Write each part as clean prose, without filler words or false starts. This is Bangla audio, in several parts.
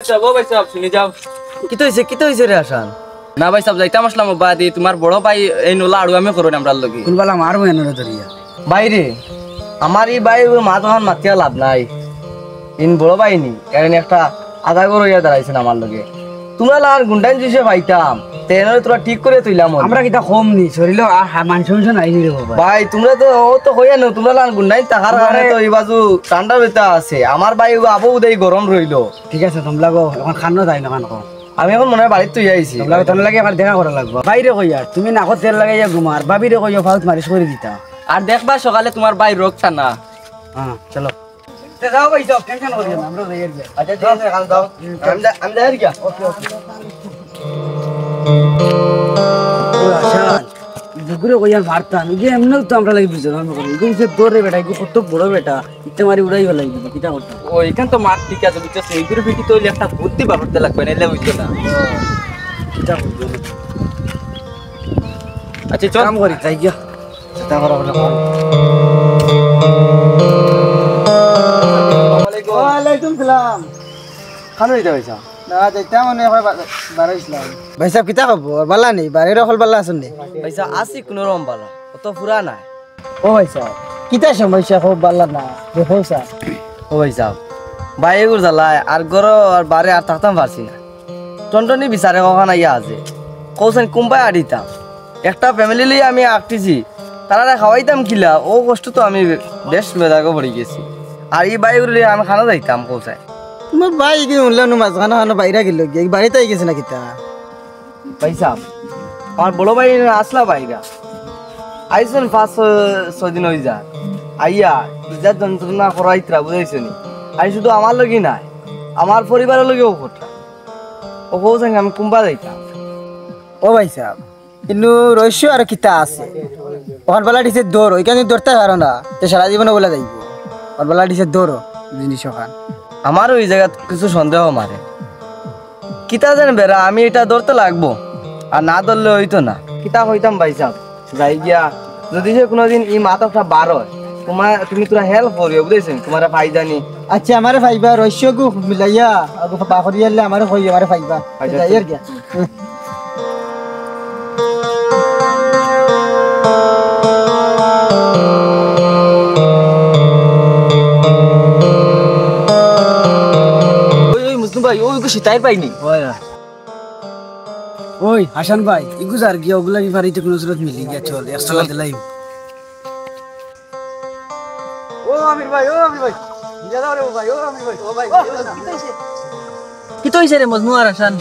সাহেব শুনে যাও। কি তো হইছে রে আসান? না ভাই সাহেব যাইতাম আসলাম বাদি তোমার বড় ভাই এই নোলা আড়ু আমি করুন আমরা লগে কোনবালা মারবো এনে ধরিয়া বাইরে আমার এই ভাই মা তখন মাতিয়া লাভ নাই ইন বড় ভাই নি কারণ একটা আধা গরু ইয়া দাঁড়াইছেন আমার লগে তোমরা লাগার গুন্ডাইন জিসে পাইতাম তেনরে তোরা ঠিক করে তুইলাম আমরা কিটা কম নি শরীর আর মানুষ নাই রে বাবা ভাই তোমরা তো ও তো হইয়া না তোমরা লাগার গুন্ডাইন তাহার কারণে তো এই বাজু ঠান্ডা বেতা আছে আমার ভাই আবু উদয় গরম রইলো ঠিক আছে তোমরা গো এখন খানো যাই না খানো আমি এখন মনে হয় বাড়িতে তুই আইছি তোমরা তোর লাগে আমার দেখা করা লাগবে বাইরে কই আর তুমি নাকত তেল লাগাইয়া ঘুমার বাবিরে কইও ফাউত মারিশ করে দিতা আর দেখবা সকালে তোমার ভাই রোগটা না হ্যাঁ চলো তে যাও ভাই যাও টেনশন করিও না আমরা যাই আর আচ্ছা ঠিক আছে কাল দাও আমি যাই গিয়া ওকে আশান দুপুরে কইয়ার মারতাম যে এমনিও তো আমরা লাগি বুঝলাম করি এগুলো সে দৌড়ে বেটা এগুলো কত বড় বেটা ইতে মারি উড়াই গেল লাগবে কিটা করতাম ওইখান তো মার ঠিক আছে বুঝছো এইগুলো ভিটি তো একটা বুদ্ধি বাড়তে লাগবে না এলে বুঝছো না কিটা করব আচ্ছা চল কাম করি তাই গিয়া চিন্তা করা বলে ওয়ালাইকুম সালাম খানো দিতে পয়সা না যাইতা মনে হয় বারাইছিলাম ভাই সাহেব কিতা খবর বালা নেই বাড়ির হল বালা আছেন নি পয়সা আসি কোনো রকম ভালো অত পুরা নাই ও ভাই সাহেব কিতা সমস্যা খুব বালা না দেখো স্যার ও ভাই সাহেব ভাই এগুলো জ্বালায় আর গরো আর বারে আর থাকতাম পারছি না টনটনি বিচারে কখন আইয়া আছে কৌশন কুম্পায় আড়িতাম একটা ফ্যামিলি লিয়ে আমি আঁকতেছি তারা খাওয়াইতাম কিলা ও কষ্ট তো আমি বেশ মেজাগো পড়ে গেছি আর এই বাইগুলো লিয়ে আমি খানা যাইতাম কৌশায় তোমার ভাই কি উনলাম মাঝখানে খানো বাইরে গেল গিয়ে বাড়িতে গেছে না কিতা ভাই সাহেব আমার বড় ভাই আসলা বাইরা আইসন 5-6 দিন হয়ে যায় আইয়া ইজাত যন্ত্রণা করাইতরা বুঝাইছো নি আই শুধু আমার লগি নাই আমার পরিবারের লগেও কথা ও কৌশান আমি কুম্বা যাইতাম ও ভাই সাহেব কিন্তু রহস্য আর কিতা আছে ওখান বেলা দিছে দৌড় ওইখানে দৌড়তে পারো না তো সারা জীবনে বলে যাইব ওখান বেলা দিছে দৌড় জিনিস ওখান আমারও এই জায়গা কিছু সন্দেহ মারে কিতা জান বেড়া আমি এটা ধরতে লাগবো আর না ধরলে হইতো না কিতা হইতাম ভাই সাহেব যাই গিয়া যদি সে কোনোদিন এই মাথাটা বার হয় তুমি তোরা হেল্প করিও বুঝেছেন তোমার ফাই জানি আচ্ছা আমারে ফাইবা রহস্য গু মিলাইয়া আগু বাকরি আনলে আমারে কই আমারে ফাইবা যাই আর গিয়া ভাই ওই শীতাই পাইনি ওই হাসান ভাই ইগুজার গিয়া ওগুলা কি বাড়িতে কোনো সুরত মিলি গিয়া চল একসাথে দিলাই ও আমির ভাই নিয়া দাও রে ভাই ও আমির ভাই ও ভাই কি তো হইছে রে মজনু আর হাসান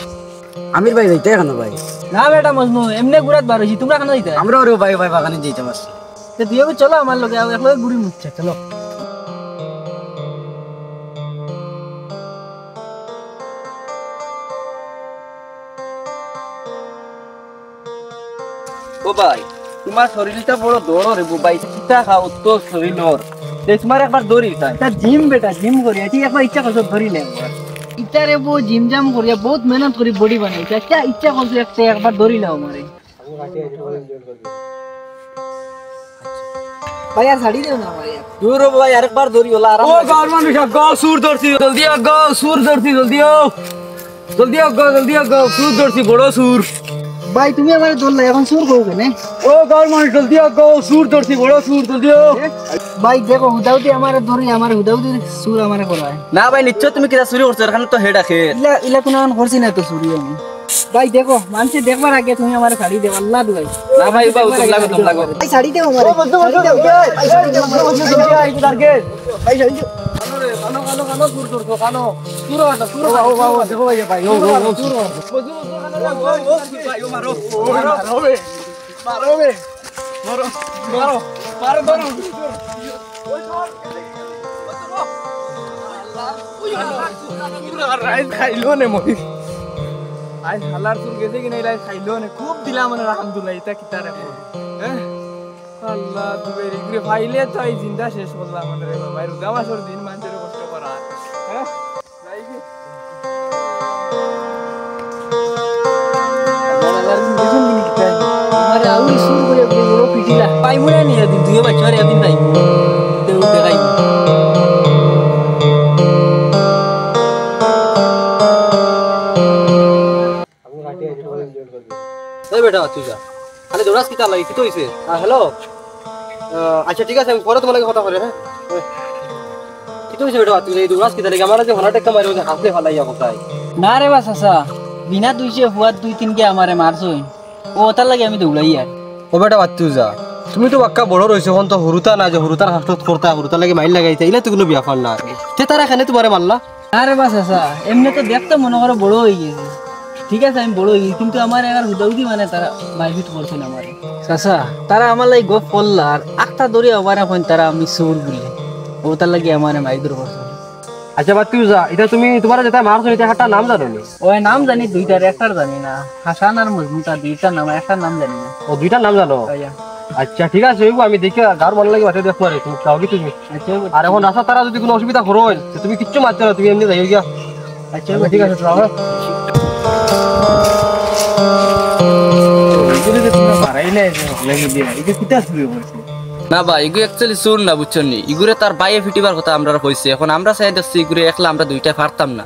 আমির ভাই যাইতে কেন ভাই না বেটা মজনু এমনি গুড়াত বার হইছি তোমরা কেন যাইতে আমরা রে ভাই বাগানে যাইতে পারছি তে তুইও চলো আমার লগে একলগে ঘুরি মুচ্ছে চলো ও ভাই তোমার শরীরটা বড় দৌড় রে ভাই চিতা খাও তো শরীর তোমার একবার দৌড়ি তাই তা জিম বেটা জিম করি ঠিক একবার ইচ্ছা করছো ধরি নে ইচ্ছা রে বো জিম জাম করিয়া বহুত মেহনত করি বডি বানাইছে আচ্ছা ইচ্ছা করছো একটা একবার ধরি নাও আমারে ভাই আর ছাড়ি দেও না আমারে দূর ভাই আরেকবার দৌড়ি হলা আরাম ও গাঁর মানুষ গো সুর ধরছি জলদি গো সুর ধরছি জলদি গো সুর ধরছি বড় সুর ভাই তুমি আমারে ধরলা এখন সুর করবে না ও গাঁর মানুষ জলদি গো সুর ধরছি বড় সুর জলদি ভাই দেখো হুদাউদি আমারে ধরি আমারে হুদাউদি সুর আমারে করায় না ভাই নিশ্চয় তুমি কিরা চুরি করছো এখানে তো হেড আছে ইলা কোনো করছি না তো চুরি আমি ভাই দেখো মানুষে দেখবার আগে তুমি আমারে শাড়ি দেও আল্লাহ দুয়াই না ভাই বাবু তোম লাগো ভাই শাড়ি দেও আমারে ভাই শাড়ি দেও ভাই শাড়ি দেও কানো সুর ধরছো কানো সুর দেখো ভাই ভাই ও সুর ভাই ও মারো খাইলো নে মই আজ হালার সুর গেছে কি নাই লাই খাইলো নে খুব দিলাম মানে আলহামদুলিল্লাহ এটা কিতা রে হ্যাঁ আল্লাহ দুবের ইগরে ফাইলে তো এই জিন্দা শেষ করলাম আমাদের ভাই রুদামাসর দিন মানুষের কষ্ট করা হ্যাঁ যাই কি আমারে আউরি সুর করে বড় পিটিলা পাইমুনা নি এদিন দুই বছর এদিন পাইমু দেউ দেখাইমু বেটা তুই যা খালি দৌড়াস কি তার লাগি কি তো হইছে হ্যালো আচ্ছা ঠিক আছে আমি পরে তোমার লাগে কথা বলে হ্যাঁ কি তো হইছে বেটা তুই এই দৌড়াস কি তার লাগি আমার যে হনার টেক্কা মারি ওই হাতে ফালাইয়া কোথায় না রে বা চাচা বিনা দুইছে হুয়াত 2-3 কে আমারে মারছই ও তার লাগে আমি দৌড়াই আর ও বেটা বাদ তুই যা তুমি তো বাক্কা বড় রইছো এখন তো হুরুতা না যে হুরুতার হাতত করতা হুরুতা লাগে মাইল লাগাইতে ইলা তো কোনো বিয়া ফাল না তে তারা এখানে তোমারে মারলা না রে বা চাচা এমনি তো দেখতে মনে করো বড় হয়ে গেছে ঠিক আছে আমি বড় হয়ে গেছি কিন্তু আমার এবার হুদাউদি মানে তারা মারপিট করছে না আমারে চাচা তারা আমার লাগে গপ করলা আর আখটা ধরে আবার এখন তারা আমি সুর বলে ও তার লাগে আমারে মাইদুর করছে আচ্ছা বাদ তুই যা এটা তুমি তোমার যেটা মারছো এটা একটা নাম জানো নি ওই নাম জানি দুইটার একটার জানি না হাসান আর মজমুতা দুইটার নাম একটার নাম জানি না ও দুইটা নাম জানো আচ্ছা ঠিক আছে আমি দেখে গার মন লাগে বাটে দেখো আরে তুমি কাও কি তুমি আচ্ছা আর এখন রাস্তা তারা যদি কোনো অসুবিধা করো তুমি কিচ্ছু মারতে না তুমি এমনি যাই গিয়া আচ্ছা ঠিক আছে চলো না ভাই ইগু অ্যাকচুয়ালি শুন না বুঝছেন নি ইগুরে তার বাইয়ে ফিটিবার কথা আমরা কইছি এখন আমরা চাই দেখছি ইগুরে একলা আমরা দুইটা পারতাম না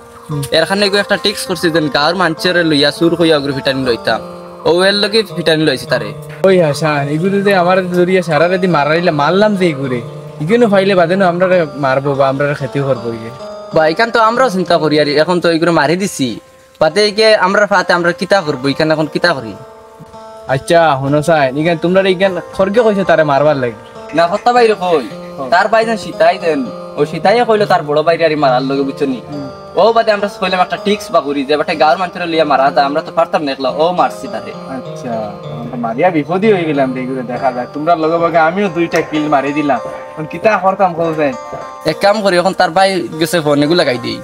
এরখানে ইগু একটা টিক্স করছি যেন গাঁর মানুষের লইয়া সুর হইয়া ইগুরে ফিটানি লইতাম ও এর লগে ফিটানি লইছি তারে ওই হাসান এগুলো যে আমার জড়িয়ে সারা রাতি মারাইলে মারলাম যে এগুরে এগুলো ফাইলে বাদে না আমরা মারবো বা আমরা ক্ষতি করবো বা এখান তো আমরাও চিন্তা করি আর এখন তো ইগুরে মারি দিছি বাদে একে আমরা ফাতে আমরা কিতা করবো এখানে এখন কিতা করি আচ্ছা হনো চাই ইখান তোমরা ইখান খরগে কইছে তারে মারবার লাগে না হত্যা বাইরে কই তার বাইরে সীতাই দেন ও সীতাইয়ে কইলো তার বড় বাইরে আর মারার লগে বুঝছেন নি ও বাদে আমরা কইলাম একটা টিক্স বা করি যে বাটে গাঁর মানুষের লিয়া মারা যায় আমরা তো পারতাম না একলা ও মারছি তারে আচ্ছা মারিয়া বিপদই হয়ে গেলাম এগুলো দেখা যায় তোমরা লগে ভাগে আমিও দুইটা কিল মারি দিলাম এখন কিতা করতাম কোথায় এক কাম করি এখন তার ভাই গেছে ফোন এগুলো লাগাই দিই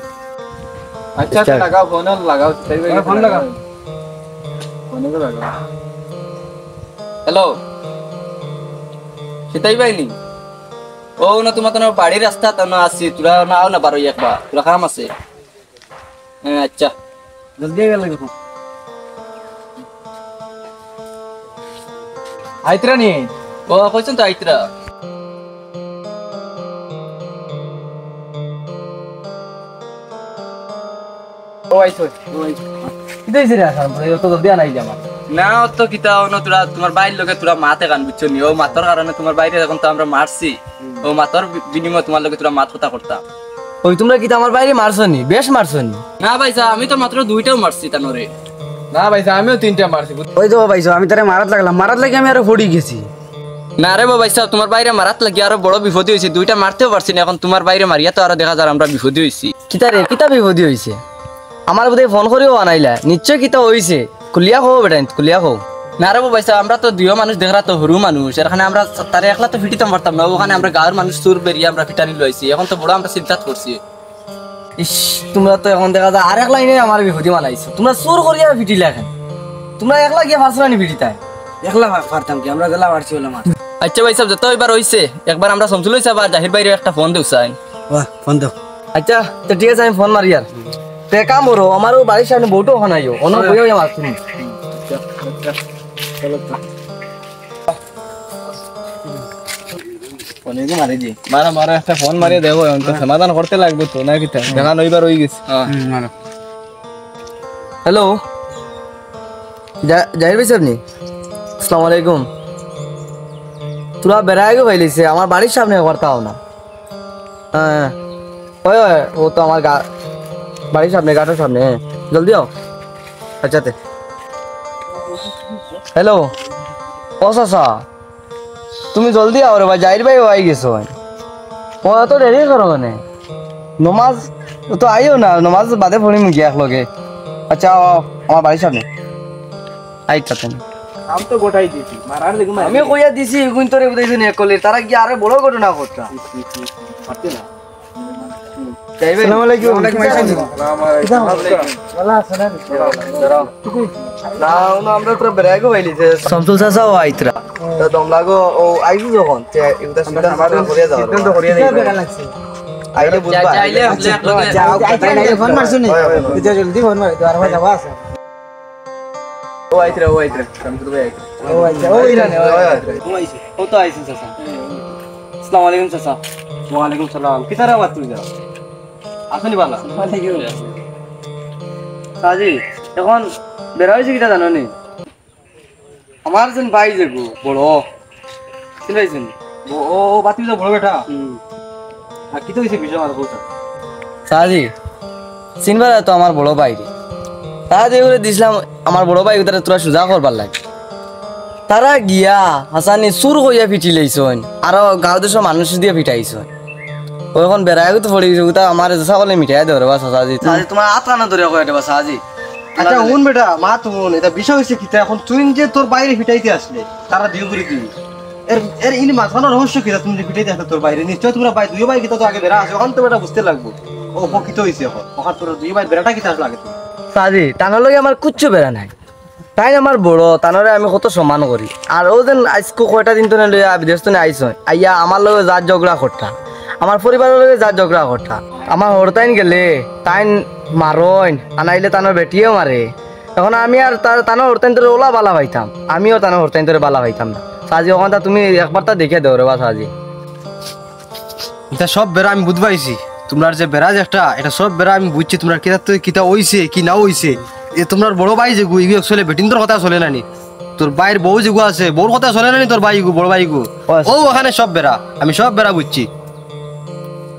আচ্ছা লাগাও ফোন লাগাও ফোন লাগাও ফোনে লাগাও হ্যালো সেটাই পাইনি ও না তোমার তো বাড়ির রাস্তা তো না আসছি তোরা না আও না বারো একবার তোরা কাম আছে হ্যাঁ আচ্ছা জলদি গেল দেখো আইতরা নি ও কইছেন তো আইতরা ও আইছো কিতে হইছে রে আসাম তো জলদি আনাই যাবা না অত কিতা না তোরা তোমার বাইর লগে তোরা মাতে গান বুঝছো নি ও মাতর কারণে তোমার বাইরে এখন তো আমরা মারছি ও মাতর বিনিময়ে তোমার লগে তোরা মাত কথা করতাম ওই তোমরা কি আমার বাইরে মারছো নি বেশ মারছো নি না ভাই আমি তো মাত্র দুইটাও মারছি তানরে না ভাই আমিও তিনটা মারছি ওই তো ভাইছো আমি তারে মারাত লাগলাম মারাত লাগে আমি আরো ফড়ি গেছি না রে ভাই সাহেব তোমার বাইরে মারাত লাগি আরো বড় বিপদই হয়েছে দুইটা মারতেও পারছি না এখন তোমার বাইরে মারিয়া তো আরো দেখা যায় আমরা বিপদই হয়েছি কিতা রে কিতা বিপদী হইছে আমার বোধ ফোন করেও আনাইলা নিশ্চয় কিতা হইছে কুলিয়া খো বেটা কুলিয়া খো না রে ভাই সাহেব আমরা তো দুইও মানুষ দেখরা তো হরু মানুষ এখানে আমরা তারে একলা তো ফিটিতাম পারতাম না ওখানে আমরা গাঁর মানুষ সুর বেরিয়ে আমরা ফিটানি লইছি এখন তো বড় আমরা চিন্তা করছি ইস তোমরা তো এখন দেখা যায় আর এক লাইনে আমার বিপদী মানাইছো তোমরা চোর করিয়া ফিটিলা এখন তোমরা একলা গিয়া ফাঁসলা নি ফিটিতাই একলা পারতাম কি আমরা গেলা পারছি হলাম আচ্ছা ভাই সাহেব যত এবার হইছে একবার আমরা সমঝু লইছি আবার জাহির বাইরে একটা ফোন দেউ চাই বাহ ফোন দাও আচ্ছা তো ঠিক আছে আমি ফোন মারি আর তে কাম করো আমারও বাড়ির সামনে বউটো ওখানাইও অন্য বইও আমার তুমি ফোনে মারি দি মারা মারা একটা ফোন মারিয়ে দেখো এখন তো সমাধান করতে লাগবে তো না কিতা দেখা নইবার হয়ে গেছে মারো হ্যালো জাহির ভাই সাহেব নি আসসালামু আলাইকুম তোরা বেড়ায় গো ভাইলিছে আমার বাড়ির সামনে একবার তাও না হ্যাঁ ওই ওই ও তো আমার বাড়ির সামনে গাটার সামনে হ্যাঁ জলদি আও আচ্ছাতে হ্যালো ও চাচা তুমি জলদি আও রে ভাই জাহির ভাই আই গেছো ও এত দেরি করো মানে নমাজ তো আইও না নমাজ বাদে পড়ি মুখি একলগে আচ্ছা আমার বাড়ির সামনে আইতাতেন আম তো গোটাই দিছি মারার দেখো আমি কইয়া দিছি এগুন তোরে বুঝাইছে নে কলে তারা কি আরে বড় ঘটনা করতা পারতে না আসসালামু আলাইকুম না না আমরা তো বেরাগো বাইলিছে সমতুল চাচা ও আইতরা তো তোমলাগো ও আইবু যখন তে এটা সিদ্ধান্ত আমাদের করিয়া দাও সিদ্ধান্ত করিয়া দেই আইলে বুঝবা আইলে ফোন মারছো নি জলদি ফোন মার আর ভাই যাবা আছে ও আইতরা সমতুল ভাই ও আচ্ছা ও ইরানে ও আইছে ও তো আইছে চাচা আসসালামু আলাইকুম চাচা ওয়া আলাইকুম সালাম কিতারা বাত তুই যা আসনি বালা সাজি এখন বেরা হইছে কিটা জানো নি আমার যেন ভাই যাবো বড় চিনাইছেন ও বাতি যা বড় বেটা আর কি তো হইছে বিষয় আমার বলছ সাজি চিনবার তো আমার বড় ভাই রে তারা যেগুলো দিছিলাম আমার বড় ভাই তারা তোরা সোজা করবার লাগে তারা গিয়া হাসানি চুর কইয়া ফিটি লাইছন আর গাঁও দেশের মানুষ দিয়ে ফিটাইছন ও এখন বেড়াই তো পড়ে গেছে ওটা আমার সকলে মিঠাই দেবে বা সাজি সাজি তোমার আত্মা ধরে কয়ে দেবা সাজি আচ্ছা হুন বেটা মা তুন এটা বিষয় হইছে কি এখন তুই যে তোর বাইরে ফিটাইতে আসলে তারা দিও করে দিবি এর এর ইনি মাথানো রহস্য কি তুমি যে ফিটাইতে আসলে তোর বাইরে নিশ্চয় তোমরা ভাই দুই ভাই কিতা তো আগে বেড়া আছে ওখান তো বেটা বুঝতে লাগবো ও উপকৃত হইছে এখন ওখান তোর দুই ভাই বেড়াটা কিতা আসলে আগে সাজি টানার লগে আমার কুচ্ছু বেড়া নাই তাই আমার বড় টানরে আমি কত সম্মান করি আর ও যেন আজকে কয়টা দিন তো লইয়া বিদেশ তো আইস আইয়া আমার লগে যার ঝগড়া করতা আমার পরিবারের লগে যার ঝগড়া করতা আমার হরতাইন গেলে তাইন মারইন আনাইলে তানোর বেটিও মারে এখন আমি আর তানোর হরতাইন তোর ওলা বালা পাইতাম আমিও তানোর হরতাইন তোর বালা পাইতাম না সাজি ওখানটা তুমি একবার তা দেখে দেও রে বা সাজি এটা সব বেড়া আমি বুঝবাইছি তোমার যে বেড়া যে একটা এটা সব বেড়া আমি বুঝছি তোমার কিতা তো কিতা হইছে কি না হইছে এ তোমার বড় ভাই যে গুই চলে বেটিন্দর কথা চলে নানি তোর ভাইয়ের বউ যেগু আছে বউর কথা চলে নানি তোর ভাই গু বড় ভাই গু ও ওখানে সব বেড়া আমি সব বেড়া বুঝছি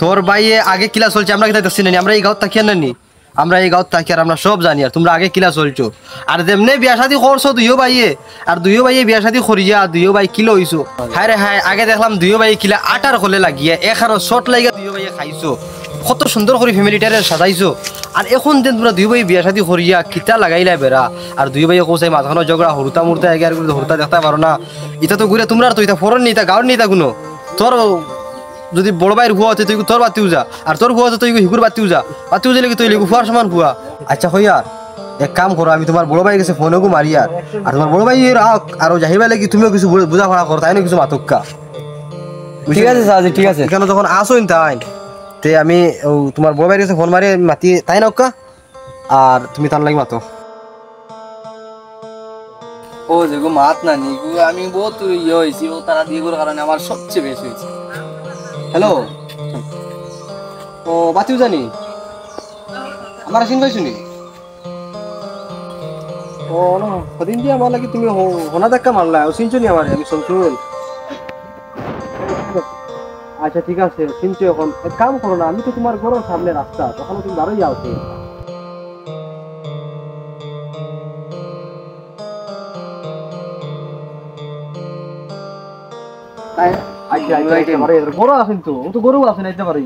তোর ভাইয়ে আগে কিলা চলছে আমরা কিতা দেখছি নানি আমরা এই গাঁত থাকি নানি আমরা এই গাঁত থাকি আর আমরা সব জানি আর তোমরা আগে কিলা চলছো আর যেমনে বিয়া শাদি করছো দুইও ভাইয়ে আর দুইও ভাইয়ে বিয়া শাদি করিয়া দুইও ভাই কিলো হইছো হায় রে হায় আগে দেখলাম দুইও ভাই কিলা আটার হলে লাগিয়ে এখানো শর্ট লাগিয়া দুইও ভাইয়ে খাইছো কত সুন্দর করে ফ্যামিলিটারে সাজাইছো আর এখন যেন তোমরা দুই ভাই বিয়া শাদি করিয়া কিতা লাগাইলা বেড়া আর দুই ভাইয়ে কোসাই মাঝখানো ঝগড়া হরুতা মুরতা এগে আর হরুতা দেখতে পারো না এটা তো ঘুরে তোমরা তো এটা ফরন নিতা গাঁর নিতা কোনো তোর যদি বড় ভাইয়ের হুয়া হচ্ছে তুই তোর বাতিও যা আর তোর হুয়া হচ্ছে তুই হিকুর বাতিও যা বাতিও যে তুই লিখু হুয়ার সমান হুয়া আচ্ছা হইয়া এক কাম করো আমি তোমার বড় ভাই গেছে ফোনকু মারি আর তোমার বড় ভাই আর যাহিবা লাগি তুমিও কিছু বুঝা পড়া করো তাই না কিছু মাতক্কা ঠিক আছে সাজি ঠিক আছে এখানে যখন আসোন তাই তে আমি তোমার বড় ভাইয়ের কাছে ফোন মারি মাতি তাই না আর তুমি তার লাগি মাতো ও যেগো মাত না নি আমি বহুত ইয়ে হয়েছি ও তারা দিয়ে কারণে আমার সবচেয়ে বেশি হয়েছে হ্যালো ও বাতিও জানি আমার আসিন ভাই শুনি ও না কদিন দিয়ে আমার লাগি তুমি হোনা ধাক্কা মারলা ও চিনছো নি আমার আমি শুনছুন আচ্ছা ঠিক আছে চিনছো এখন এক কাম করো না আমি তো তোমার ঘরের সামনে রাস্তা তখন তুমি বারোই যাও গরু আছেন তো ও তো গরু আছেন আইতে পারি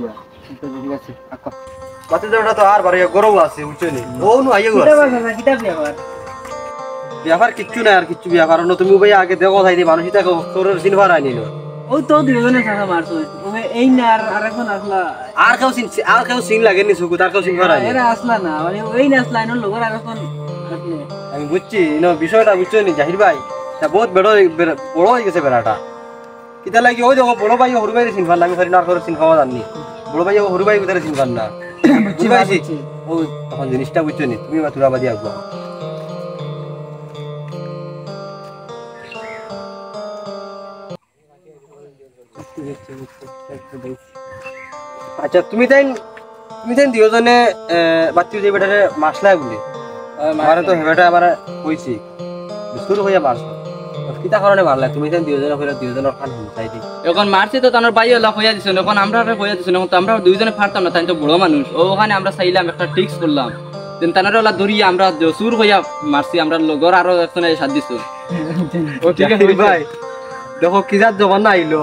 ঠিক আছে বাতি দেওয়াটা তো আর বাড়ি গরু আছে বুঝছো নি ও নু আইয়ে ব্যাপার কিচ্ছু নাই আর কিচ্ছু ব্যাপার না তুমি ভাই আগে দেখো তাই দি মানুষ দেখো তোর সিনভার আইনিল ও তো দুজনে সাথে মারছো এই না আর এখন আসলা আর কেউ সিন লাগেনি সুকু তার কেউ সিনভার আইনি এরা আসলা না মানে ওই না আসলা এর লোকের আর এখন আসলে আমি বুঝছি বিষয়টা বুঝছো নি জাহির ভাই তা বহুত বড় হয়ে গেছে বেড়াটা কিতা লাগি ওই দেখো বড় ভাই হরু ভাই সিনভার আমি খালি না আর সিন খাওয়া জানি বড় ভাই হরু ভাই কোথায় সিনভার না বুঝছি ও তখন জিনিসটা বুঝছো নি তুমি তুরা বাদি আসবো আচ্ছা তুমি তাই দুজনে বাতি যে বেটারে মাসলাই বলি আমার তো হেবেটা আবার কইছি শুরু হইয়া মারছ কিতা কারণে মারলা তুমি তাই দুজনে কইরা দুজনের খান হুঁচাই দি এখন মারছে তো তানোর ভাই ওলা হইয়া দিছিল এখন আমরা হইয়া দিছিল এখন তো আমরা দুইজনে ফারতাম না তাই তো বড় মানুষ ও ওখানে আমরা চাইলাম একটা ট্রিক্স করলাম দেন তানোর ওলা ধরিয়া আমরা সুর হইয়া মারছি আমরা লগর আরো একজনে সাথ দিছো ও ঠিক আছে ভাই দেখো কি জাত যখন না আইলো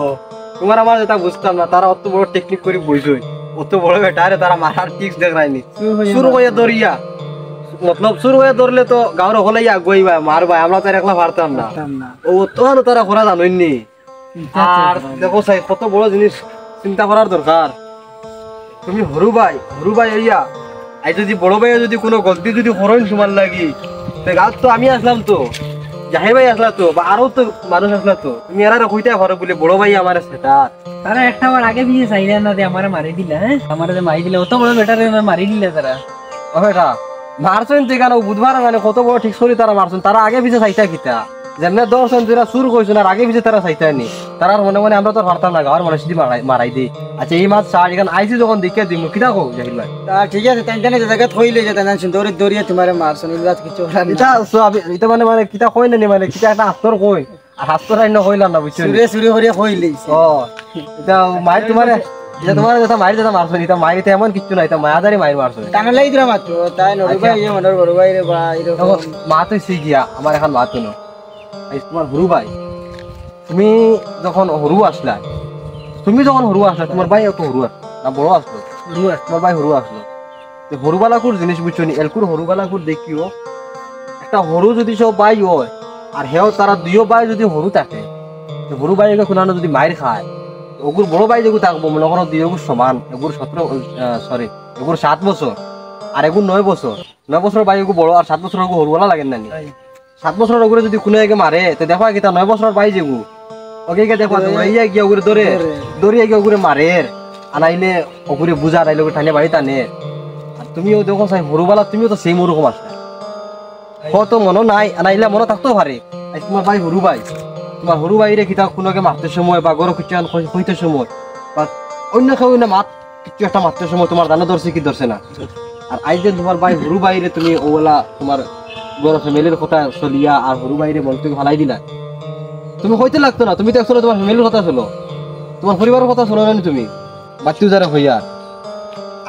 তোমার আমার যেটা বুঝতাম না তারা অত বড় টেকনিক করে বইছই অত বড় বেটারে তারা মারার ট্রিক্স দেখায়নি শুরু হইয়া ধরিয়া মতলব শুরু হয়ে ধরলে তো গাঁর হলে আগুয়াই মারবা আমরা তো একলা পারতাম না ও তখন তারা করা জানোইনি আর দেখো সাই কত বড় জিনিস চিন্তা করার দরকার তুমি হরু ভাই ইয়া আই যদি বড় ভাই যদি কোনো গলতি যদি করেন তোমার লাগি তো গাঁত তো আমি আসলাম তো জাহির ভাই আসলা তো বা আরো তো মানুষ আসলা তো তুমি এরা কইতে পারো বলে বড় ভাই আমার সেটা তারা একটা বার আগে বিয়ে চাইলে না যে আমারে মারি দিলা হ্যাঁ আমারে যে মারি দিলে অত বড় বেটারে মারি দিলে তারা ওটা মারছেন তো কেন বুধবার মানে কত বড় ঠিক করি তারা মারছেন তারা আগে পিছিয়ে চাইতা কিতা যেমনে দর্শন যারা সুর কইছো না আগে পিছে তারা চাইতে নি তারার মনে মনে আমরা তো পারতাম না গাঁর মানুষ যদি মারাই দিই আচ্ছা এই মাছ চার এখানে আইসি যখন দেখে দিম কিতা কো জাহিল ভাই তা ঠিক আছে তাই জানে জায়গা থইলে যে তাই সুন্দর দৌড়িয়ে তোমার মারছন ইলাত কিছু ওরা না। এটা এটা মানে কিতা কই না নি মানে কিতা একটা আস্তর কই আর আস্তর আইন কইলাম না বুঝছো সুরে সুরে হরিয়া কইলেই ও এটা মাইর তোমারে এটা তোমার যেটা মাইর যেটা মারছো এটা মাইরিতে এমন কিছু নাই এটা মায়াদারি মাইর মারছো টানা লাগি দিরা মাত্র তাই নড়ি ভাই এই মনের বড় ভাই রে বা এরকম মা তো শিখিয়া আমার এখন মা তো না তোমার হরু ভাই তুমি যখন হরু আসলা তোমার ভাই তো হরু আসলো না বড় আসলো তোমার ভাই হরু আসলো হরুবালাকুর জিনিস বুঝছো নি এলকুর হরুবালাকুর দেখিও একটা হরু যদি সব বাই হয় আর হেও তারা দুইও বাই যদি হরু থাকে হরু বাই কোনানো যদি মাইর খায় ওগুর বড় ভাই যেগুলো থাকবো মনে করো দুই এগুর সমান এগুর 7 বছর আর এগুর 9 বছর 9 বছর ভাই এগু বড় আর 7 বছর এগু হরুবালা লাগেন না 7 বছরের ওগুলো যদি কোনো এগে মারে তো দেখো কি তা 9 বছর ভাই যেগু ওকে দেখো দৌড়াইয়া গিয়ে ওগুলো দৌড়িয়ে গিয়ে ওগুলো মারে আনাইলে ওগুলো বুঝা আনাইলে ওগুলো টানে বাড়ি টানে আর তুমিও দেখো চাই হরুবালা তুমিও তো সেই ওরকম আসলে কত মনে নাই আনাইলে মনে থাকতেও পারে তোমার ভাই হরু ভাই তোমার হরু বাইরে কিতা কোনোকে মারতে সময় বা গরু কিছু হইতে সময় বা অন্য কেউ না মাত কিছু একটা মারতে সময় তোমার দানা ধরছে কি ধরছে না আর আজ যে তোমার ভাই হরু বাইরে তুমি ওগুলা তোমার বড় ফ্যামিলির কথা চলিয়া আর হরু বাইরে বলতে ভালাই দিলা তুমি হইতে লাগতো না তুমি তো আসলে তোমার ফ্যামিলির কথা চলো তোমার পরিবারের কথা শোনো না তুমি বাচ্চু যারা হইয়া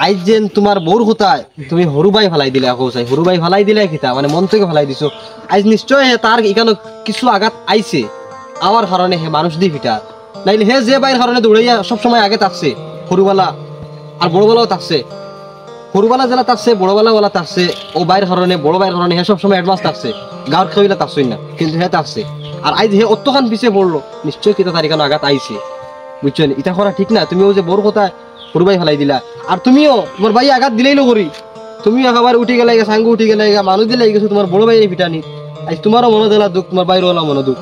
আইজ যেন তোমার বউর কোথায় তুমি হরু বাই ফালাই দিলে আকৌ চাই হরু বাই ফালাই দিলে কিতা মানে মন থেকে ফালাই দিছো আজ নিশ্চয় তার এখানে কিছু আঘাত আইছে আমার কারণে হে মানুষ দি ফিটা নাইলে হে যে বাইর কারণে দৌড়াইয়া সবসময় আগে থাকছে হরুবালা আর বড়বালাও থাকছে হরুবালা জেলা থাকছে বড়বালা থাকছে ও বাইর কারণে বড় বাইর কারণে হে সবসময় অ্যাডভান্স থাকছে গাঁর খেয়ে থাকছই না কিন্তু হে থাকছে আর আজ হে অত্যখান পিছিয়ে পড়লো নিশ্চয় কিতা তার এখানে আঘাত আইছে বুঝছো এটা করা ঠিক না তুমিও যে বড় কথা হরু বাই ফেলাই দিলা আর তুমিও তোমার ভাই আঘাত দিলেই করি তুমিও একেবারে উঠে গেলে সাঙ্গ উঠে গেলে মানুষ দিলে গেছো তোমার বড় ভাই ফিটানি আজ তোমারও মনে দিলা দুঃখ তোমার বাইরে হলাম মনে দুঃখ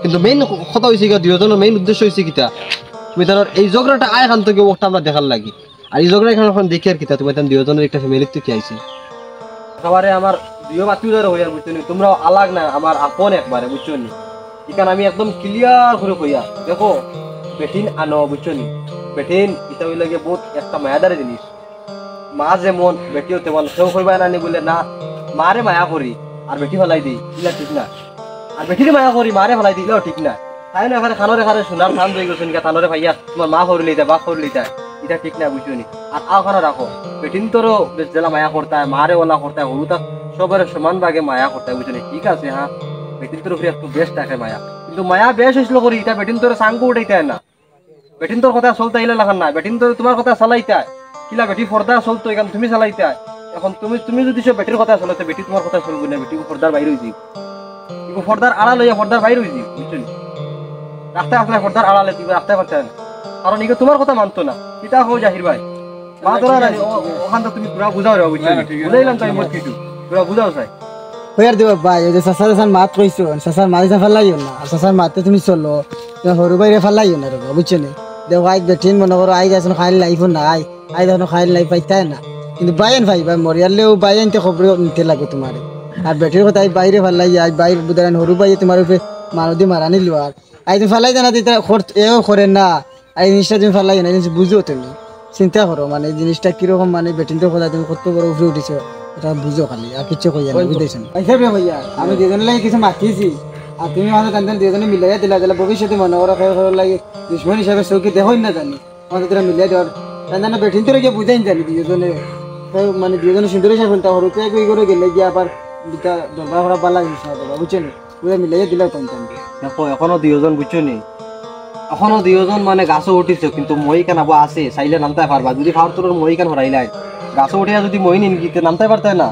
কিন্তু মেইন কথা হয়েছে কি দুজনের মেইন উদ্দেশ্য হয়েছে কিতা তুমি তার এই ঝগড়াটা আয় খান থেকে ওটা আমরা দেখার লাগি আর এই ঝগড়া এখন দেখি আর কিতা তুমি তার দুজনের একটা ফ্যামিলির থেকে আইছি একেবারে আমার দুইও বাতি ধরে হইয়া বুঝছো নি তোমরা আলাগ না আমার আপন একবারে বুঝছো নি এখানে আমি একদম ক্লিয়ার করে কইয়া দেখো বেটিন আনো বুঝছো নি বেটিন এটা হইলে গিয়ে বহুত একটা মায়াদারি জিনিস মা যেমন বেটিও তেমন কেউ কইবা নানি বলে না মারে মায়া করি আর বেটি ফেলাই দিই ইলা ঠিক না আর বেটিরে মায়া করি মারে ফেলাই দিলেও ঠিক না তাই না এখানে খানোরে খারে সোনার খান হয়ে গেছে নিকা খানোরে ভাইয়া তোমার মা করি লইতা বাপ করি লইতা এটা ঠিক না বুঝছো নি আর আও খানো রাখো বেটিন তোরও জেলা মায়া করতা মারে ওলা করতা হরু তা সবার সমান ভাগে মায়া করতা বুঝছো নি ঠিক আছে হ্যাঁ বেটিন তোর উপরে একটু বেশ থাকে মায়া কিন্তু মায়া বেশ হয়েছিল করি এটা বেটিন তোর সাঙ্গু উঠাইতে না বেটিন তোর কথা চলতে আইলে লাগান না বেটিন তোর তোমার কথা চালাইতে কিলা বেটি পর্দা চলতো এখান তুমি চালাইতে এখন তুমি যদি সব বেটির কথা চলাতে বেটি তোমার কথা চলবো না বেটি পর্দার বাইরে হয়েছি পর্দার আড়াল হইয়া পর্দার বাইরে হয়েছি বুঝছো নি রাস্তায় আসলে পর্দার আড়ালে তুমি রাস্তায় পারতে না কারণ এগুলো তোমার কথা মানতো না কিতা হো জাহির ভাই মা ধরা নাই ওখান তো তুমি পুরা বুঝাও রে বুঝছো বুঝাইলাম তাই মোট কিছু পুরা বুঝাও চাই হইয়ার দেব ভাই ওই যে সাসার সাসার মাত কইছো সাসার মাঝে সাফার লাগিও না আর সাসার মাতে তুমি চলো তুমি হরু বাইরে ফাল লাগিও না রে বুঝছো নি দেখো আজ বেঠিন মনে করো আজ আসলে খাইল লাইফও নাই আজ এখন খাইল লাইফ পাইতাই না কিন্তু বাইন ভাই ভাই মরিয়ালেও বাইনতে খবর নিতে লাগবে তোমার আর বেটির কথা বাইরে ফাল লাগি আজ বাইরে বুদারান হরু বাইরে তোমার উপরে মারুদি মারানি লো আর আজ তুমি ফালাই জানা দিতে এও করেন না আর এই জিনিসটা তুমি ফালাই না জিনিস বুঝো তুমি চিন্তা করো মানে এই জিনিসটা কিরকম মানে বেটিনদের কথা তুমি কত বড় উপরে উঠেছো এটা বুঝো খালি আর কিছু কইয়া না বুঝেছেন ভাইয়া আমি দুজনের লাগে কিছু মাতিয়েছি আর তুমি আমাদের টান দুজনে মিলাইয়া দিলা দিলা ভবিষ্যতে মনে করো লাগে দুশ্মন হিসাবে চৌকি দেখোই না জানি আমাদের তোরা মিলিয়ে দেওয়ার টান বেটিন তোরা গিয়ে বুঝাই জানি দুজনে মানে দুজনে সুন্দর হিসাবে ফেলতে হরুকে কই করে গেলে গিয়ে আবার দুটা দরবার করা পালা হিসাবে বুঝছেন পুরো মিলাইয়া দিলাও টান দেখো এখনো দুজন বুঝছো নি এখনো দুজন মানে গাছও উঠিছে কিন্তু মই কেন আবো আছে চাইলে নামতে পারবা যদি খাওয়ার তোর মই কেন হরাইলাই গাছও উঠিয়া যদি মই নিন গিয়ে নামতে পারতে না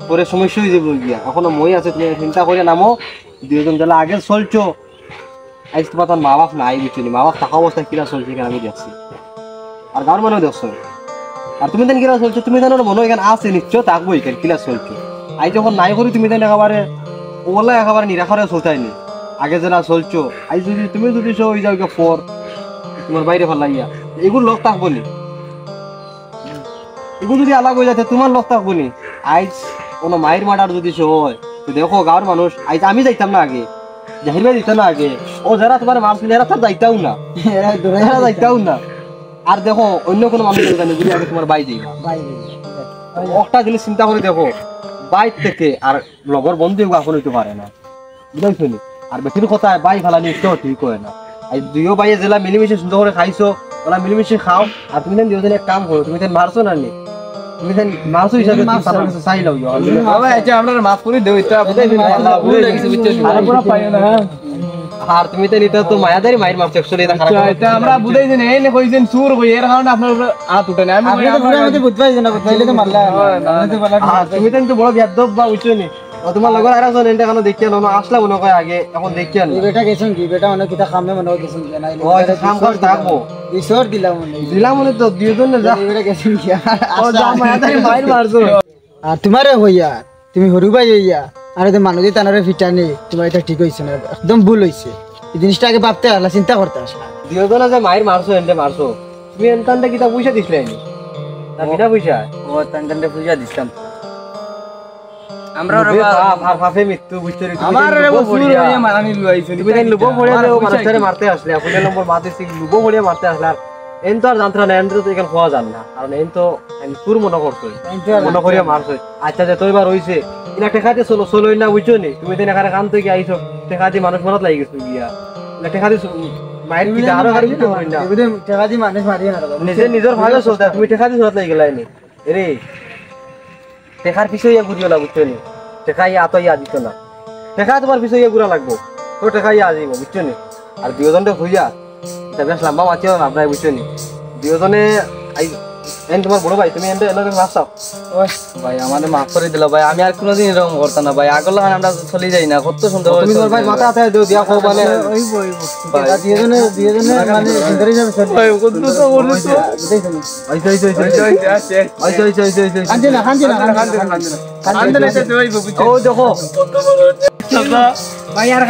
পরে সমস্যা হয়ে যাবে গিয়া এখনো মই আছে তুমি চিন্তা করে নামো দুজন জেলা আগে চলছো আজ তোমার তার মা বাপ নাই বুঝছো নি মা বাপ থাকা অবস্থায় কিনা চলছে কেন আমি দেখছি আর গাঁর মানুষ দেখছো আর তুমি দেন কিনা চলছো তুমি জানো মনে এখানে আছে নিশ্চয় থাকবো এখানে কিলা চলছো আজ যখন নাই করি তুমি দেন একেবারে ওলা একেবারে নিরাখারে চলতাইনি আগে যারা চলছো আজ যদি তুমি যদি হয়ে যাও ফর তোমার বাইরে ভাল লাগিয়া এগুলো লোক থাকবো নি এগুলো যদি আলাগ হয়ে যাতে তোমার লোক থাকবো নি আজ কোনো মায়ের মাটার যদি হয় তো দেখো গাঁর মানুষ আজ আমি যাইতাম না আগে জাহির দিত না আগে ও যারা তোমার মারছিল এরা তার যাইতাও না এরা দূরে এরা যাইতাও না আর দেখো অন্য কোনো মানুষ জানি বুঝি আগে তোমার বাই দিই না ভাই একটা জিনিস চিন্তা করে দেখো বাইর থেকে আর লগর বন্ধু এখন হইতে পারে না বুঝাইছো নি আর বেটির কথা বাই ফেলানি একটাও ঠিক হয় না আর দুইও বাইয়ে জেলা মিলিমিশে সুন্দর করে খাইছো ওরা মিলিমিশে খাও আর তুমি দুজন এক কাম করো তুমি মারছো না নি তুমি মারছো হিসাবে চাই লাও বাবা আচ্ছা আমরা মাফ করে দেও এটা ভুল লাগিছে বুঝছো আর পুরো পাইও না আর তুমি তো নিতে তো মায়াদারি মাইর মারছো অ্যাকচুয়ালি এটা খারাপ এটা আমরা বুঝাইছি না এই কইছেন সুর কই এর কারণে আপনার উপরে হাত উঠে না আমি আপনি তো পুরো মধ্যে বুঝবাই না বুঝবাইলে তো মারলা আমি তো বলা আর তুমি তো বড় বিয়াদব বা বুঝছো নি ও তোমার লগর আর একজন এন্ড এখনো দেখিয়া না আসলা মনে কয় আগে এখন দেখিয়া না এই বেটা গেছেন কি বেটা অনেক কিটা খামে মনে গেছেন কি নাই ও এটা কাম করে থাকবো ঈশ্বর দিলাম মনে দিলাম মনে তো দুইজন যা এই বেটা গেছেন কি ও যা মায়াদারি মাইর মারছো আর তোমারে হইয়া তুমি হরুবাই হইয়া আর এই মানুষ তানরে ফিটানি তোমার এটা ঠিক হইছে না একদম ভুল হইছে এই জিনিসটা আগে ভাবতে আসলা চিন্তা করতে আসলা দুইজন যে মাইর মারছো এন্ডে মারছো তুমি এনতানটা কিটা পয়সা দিছিলে নি না বিনা পয়সা ও টান পূজা দিছিলাম আমরা আর ফাফে মৃত্যু বুঝতে আমার সুর হইয়া মারানি লইছে তুমি দেন লুবো পড়ে ও মানুষটারে মারতে আসলে আপনি নম্বর মারতে লুবো পড়ে মারতে আসলে আর এন তো আর জানতে না এন তো এখানে খাওয়া যান না কারণ এন তো সুর মনে করছো মনে করিয়া মারছো আচ্ছা যে তোইবার হইছে ইনা টেকাতে চলো চলোই না বুঝছো নি তুমি তো এখানে কাম থেকে আইছো টেকাতে মানুষ মনত লাগি গেছো গিয়া না টেকাতে মাইর পিটা আরো গাড়ি পিটা হই না এগুলো টাকা দি মানুষ মারিয়ে না নিজের ভালো চলতে তুমি টেকাতে চলত লাগি গেলাই নি রে টেকার পিছনে ইয়া ঘুরিও না বুঝছো নি টেকা ইয়া আতো ইয়া দিত না টেকা তোমার পিছনে ইয়া ঘুরা লাগবো তো টেকা ইয়া আসিব বুঝছো নি আর দুজনটা হইয়া এটা বেশ লম্বা মাছিও আপনার বুঝছো নি দুজনে এন তোমার বড় ভাই তুমি এনটা এনকে মাছ চাও ভাই আমাদের মাফ করে দিল ভাই আমি আর কোনোদিন এরকম করতাম না ভাই আগলে আমরা চলে যাই না কত সুন্দর তুমি তোমার ভাই মাথা হাতে দিও দিয়া খাও মানে দুজনে মানে সুন্দর হিসাবে চলে ভাই কত তো করলো তো কান্দে না আন্দে না তো ভাই বুঝছো ও দেখো ভাই আর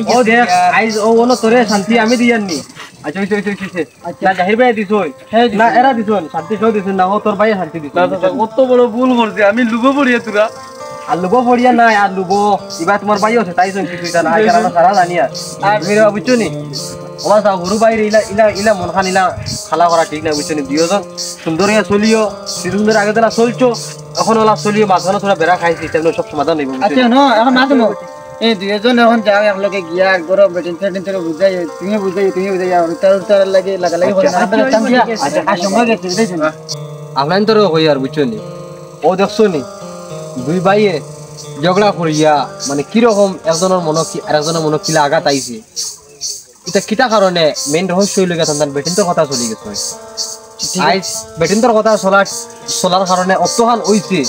ও দেখ আইজ ও ওনো তোরে শান্তি আমি দিয়াননি আচ্ছা না জাহির ভাই দিছই না এরা দিছন শান্তি সহ দিছন না ও তোর ভাই শান্তি দিছ কত বড় ভুল করছে আমি লুবো পড়িয়া তোরা আর লুবো পড়িয়া নাই আর লুবো ইবা তোমার ভাই আছে তাই কিছু এটা না কারণ সারা জানিয়া আর মেরে বুঝছো নি আমার সব গুরু বাইরে ইলা মন খান ইলা খালা করা ঠিক না বুঝছো নি দুইজন সুন্দর হইয়া চলিও সুন্দর আগে তারা চলছো এখন ওলা চলিও মাঝখানে তোরা বেড়া খাইছি তেমন সব সমাধান নেব আচ্ছা ন এখন মাছ নো এই দুইজন এখন যাও একলগে গিয়া গরম বেটিন থেকে বুঝাই তুমি বুঝাই আর তার লাগে লাগা করে না আমরা কাম দিয়া আচ্ছা আর সময় গেছে বুঝাইছেন আপনার তোর হই আর বুঝছো নি ও দেখছো নি দুই ভাইয়ে ঝগড়া করিয়া মানে কিরকম একজনের মন কি আরেকজনের মন কিলা আঘাত আইছে এটা কিটা কারণে মেইন রহস্য হইল গেছে তার বেটিনটোর কথা চলি গেছে আইজ বেটিনটোর কথা চলার কারণে অতহান হইছে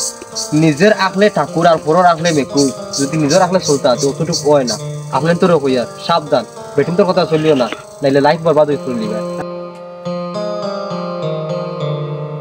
নিজের আকলে ঠাকুর আর পরের আকলে মেকুই যদি নিজের আকলে চলতা তো অতটুকু হয় না আপনার তোর হইয়া সাবধান বেটিনটোর কথা চলিও না নাইলে লাইফ বরবাদ হয়ে চলিবে